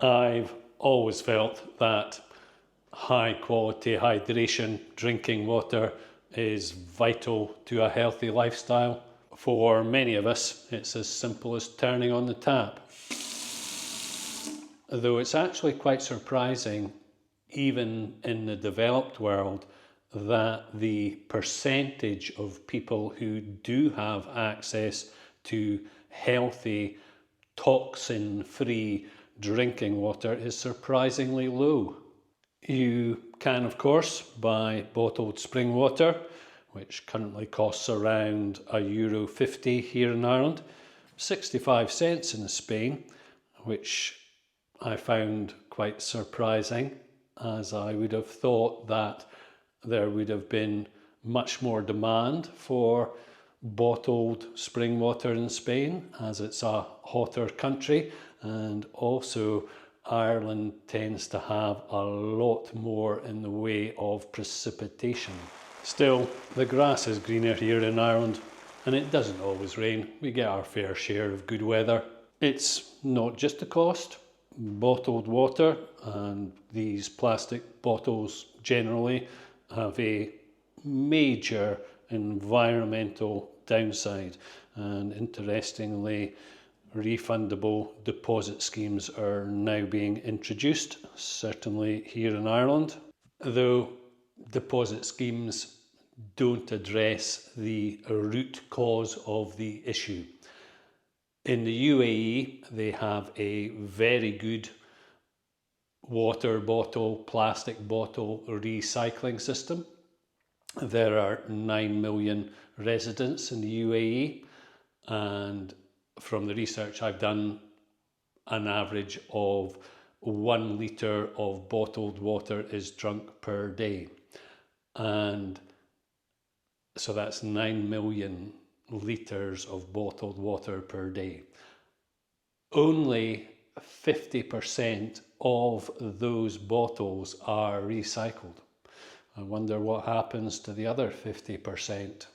I've always felt that high quality hydration drinking water is vital to a healthy lifestyle. For many of us, it's as simple as turning on the tap. Though it's actually quite surprising, even in the developed world, that the percentage of people who do have access to healthy, toxin-free drinking water is surprisingly low. You can, of course, buy bottled spring water, which currently costs around €1.50 here in Ireland, 65 cents in Spain, which I found quite surprising, as I would have thought that there would have been much more demand for bottled spring water in Spain, as it's a hotter country, and also Ireland tends to have a lot more in the way of precipitation. Still, the grass is greener here in Ireland, and it doesn't always rain. We get our fair share of good weather. It's not just the cost. Bottled water and these plastic bottles generally have a major environmental downside, and interestingly, refundable deposit schemes are now being introduced, certainly here in Ireland, though deposit schemes don't address the root cause of the issue. In the UAE, they have a very good water bottle, plastic bottle recycling system. There are 9 million residents in the UAE, and from the research I've done, an average of 1 litre of bottled water is drunk per day. And so that's 9 million litres of bottled water per day. Only 50% of those bottles are recycled. I wonder what happens to the other 50%.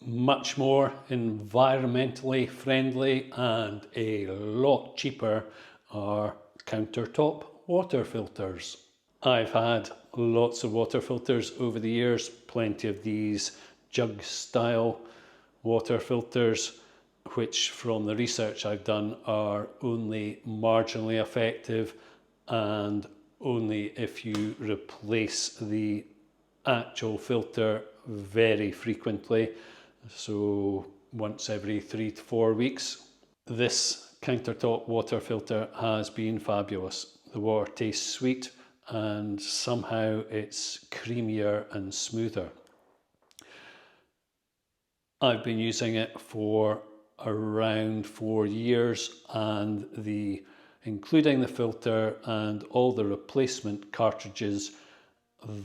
Much more environmentally friendly and a lot cheaper are countertop water filters. I've had lots of water filters over the years, plenty of these jug style water filters, which from the research I've done are only marginally effective, and only if you replace the actual filter very frequently, so once every 3 to 4 weeks. This countertop water filter has been fabulous. The water tastes sweet and somehow it's creamier and smoother. I've been using it for around 4 years, and including the filter and all the replacement cartridges,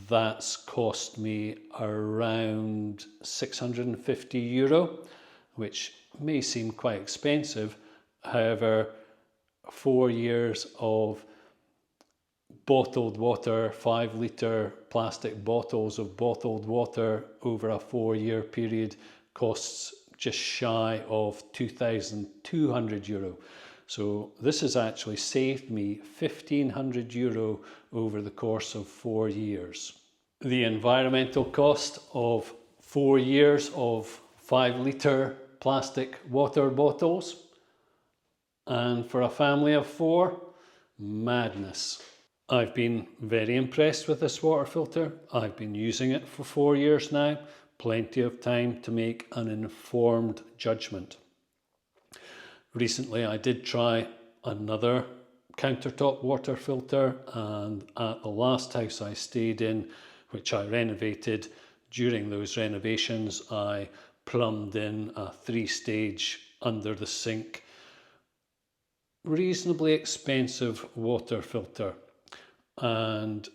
that's cost me around €650, which may seem quite expensive. However, 4 years of bottled water, 5 litre plastic bottles of bottled water over a 4-year period costs just shy of €2,200. So this has actually saved me €1,500 over the course of 4 years. The environmental cost of 4 years of 5 litre plastic water bottles, and for a family of 4, madness. I've been very impressed with this water filter. I've been using it for 4 years now, plenty of time to make an informed judgment. Recently I did try another countertop water filter, and at the last house I stayed in, which I renovated, during those renovations I plumbed in a 3-stage under the sink, reasonably expensive water filter, and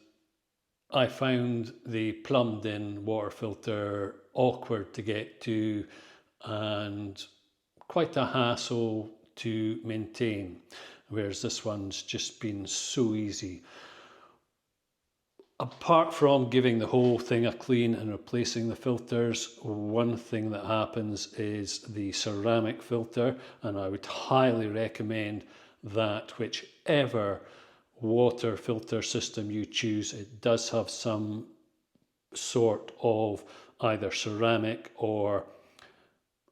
I found the plumbed in water filter awkward to get to and quite a hassle to maintain, whereas this one's just been so easy. Apart from giving the whole thing a clean and replacing the filters, one thing that happens is the ceramic filter, and I would highly recommend that whichever water filter system you choose, it does have some sort of either ceramic or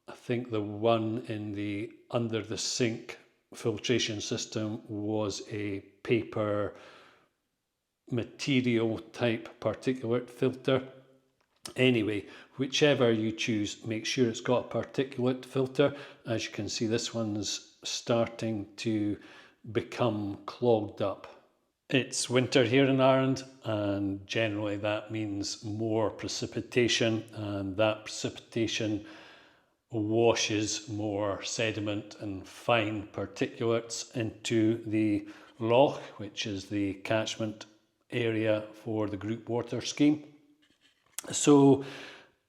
I think the one in the under the sink filtration system was a paper material type particulate filter. Anyway, whichever you choose, make sure it's got a particulate filter. As you can see, this one's starting to become clogged up. It's winter here in Ireland, and generally that means more precipitation, and that precipitation washes more sediment and fine particulates into the loch, which is the catchment area for the group water scheme. So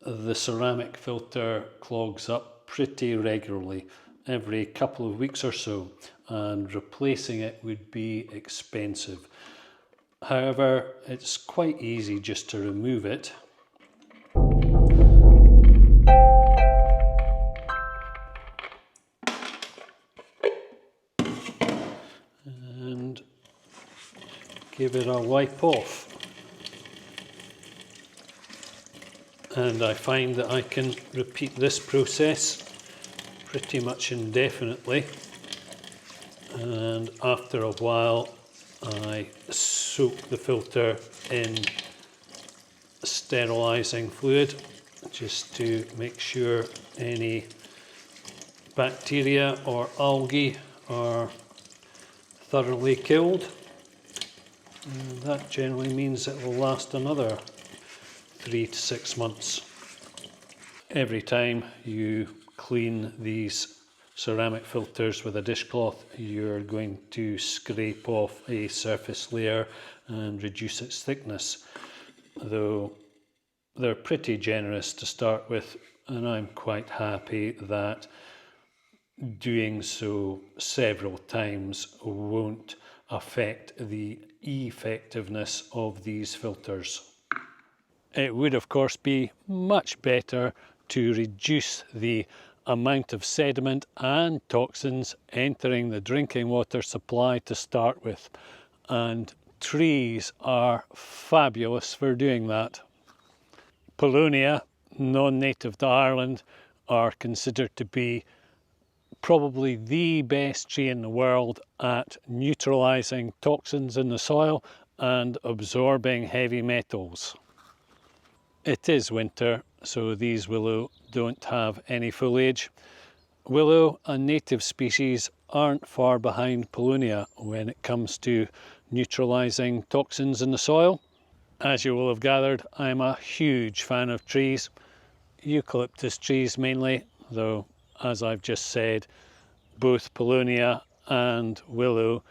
the ceramic filter clogs up pretty regularly, every couple of weeks or so, and replacing it would be expensive. However, it's quite easy just to remove it. And give it a wipe off. And I find that I can repeat this process pretty much indefinitely, and after a while I soak the filter in sterilising fluid just to make sure any bacteria or algae are thoroughly killed, and that generally means it will last another 3 to 6 months. Every time you clean these ceramic filters with a dishcloth, you're going to scrape off a surface layer and reduce its thickness, though they're pretty generous to start with, and I'm quite happy that doing so several times won't affect the effectiveness of these filters. It would of course be much better to reduce the amount of sediment and toxins entering the drinking water supply to start with, and trees are fabulous for doing that. Paulownia, non-native to Ireland, are considered to be probably the best tree in the world at neutralising toxins in the soil and absorbing heavy metals. It is winter, so these willow don't have any foliage. Willow, a native species, aren't far behind Paulownia when it comes to neutralising toxins in the soil. As you will have gathered, I'm a huge fan of trees, eucalyptus trees mainly, though as I've just said, both Paulownia and willow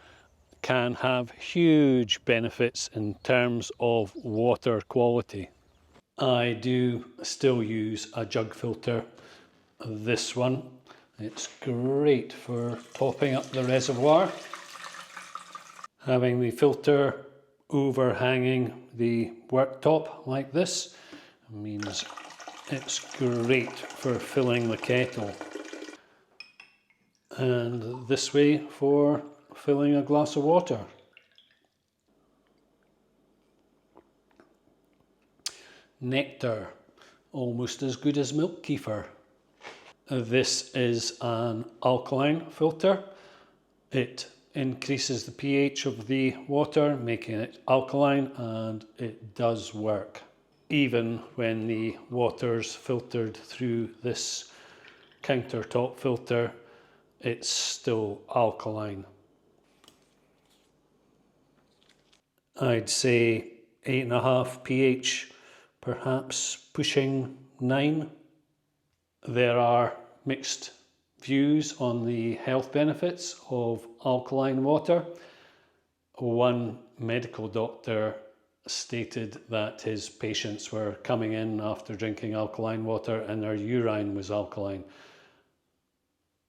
can have huge benefits in terms of water quality. I do still use a jug filter, this one. It's great for topping up the reservoir. Having the filter overhanging the worktop like this means it's great for filling the kettle, and this way for filling a glass of water. Nectar, almost as good as milk kefir. This is an alkaline filter. It increases the pH of the water, making it alkaline, and it does work. Even when the water's filtered through this countertop filter, it's still alkaline. I'd say 8.5 pH, perhaps pushing 9. There are mixed views on the health benefits of alkaline water. One medical doctor stated that his patients were coming in after drinking alkaline water and their urine was alkaline.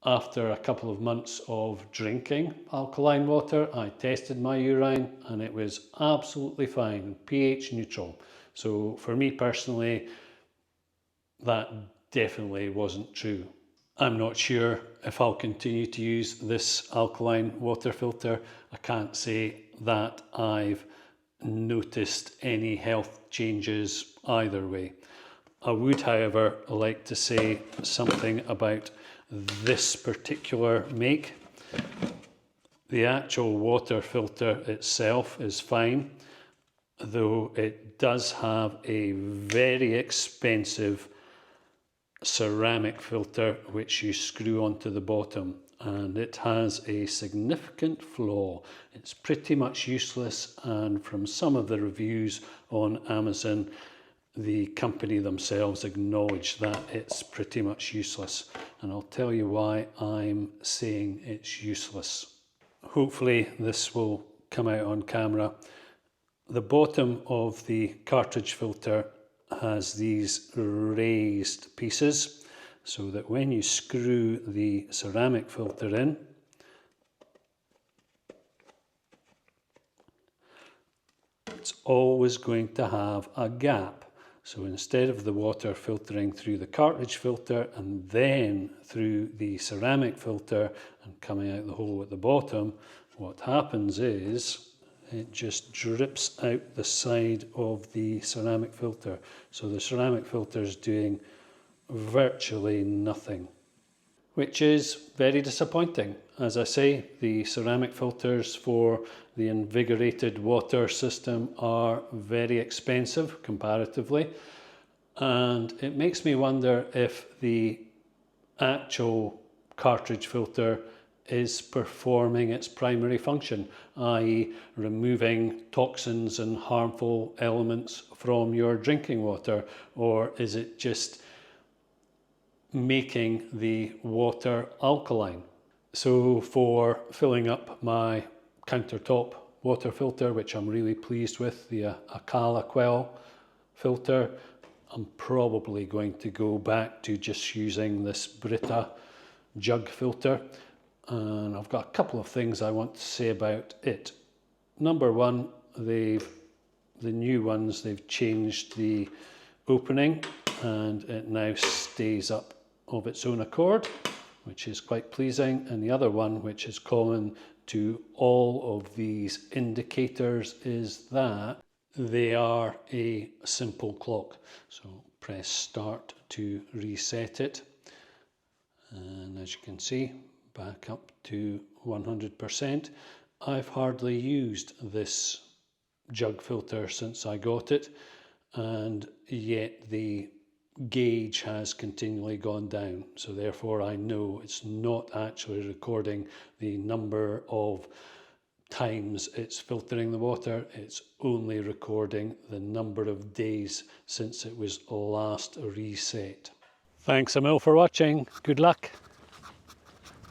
After a couple of months of drinking alkaline water, I tested my urine and it was absolutely fine, pH neutral. So for me personally, that definitely wasn't true. I'm not sure if I'll continue to use this alkaline water filter. I can't say that I've noticed any health changes either way. I would, however, like to say something about this particular make. The actual water filter itself is fine, though it does have a very expensive ceramic filter which you screw onto the bottom, and it has a significant flaw. It's pretty much useless, and from some of the reviews on Amazon, the company themselves acknowledge that it's pretty much useless, and I'll tell you why I'm saying it's useless. Hopefully this will come out on camera. The bottom of the cartridge filter has these raised pieces, so that when you screw the ceramic filter in, it's always going to have a gap. So instead of the water filtering through the cartridge filter and then through the ceramic filter and coming out the hole at the bottom, what happens is it just drips out the side of the ceramic filter. So the ceramic filter is doing virtually nothing, which is very disappointing. As I say, the ceramic filters for the Invigorated Water system are very expensive comparatively, and it makes me wonder if the actual cartridge filter is performing its primary function, i.e. removing toxins and harmful elements from your drinking water, or is it just making the water alkaline? So for filling up my countertop water filter, which I'm really pleased with, the Alkaline filter, I'm probably going to go back to just using this Brita jug filter. And I've got a couple of things I want to say about it. Number one, the new ones, they've changed the opening and it now stays up of its own accord, which is quite pleasing. And the other one, which is common to all of these indicators, is that they are a simple clock. So press start to reset it. And as you can see, back up to 100%. I've hardly used this jug filter since I got it, and yet the gauge has continually gone down. So therefore I know it's not actually recording the number of times it's filtering the water, it's only recording the number of days since it was last reset. Thanks a mil for watching. Good luck.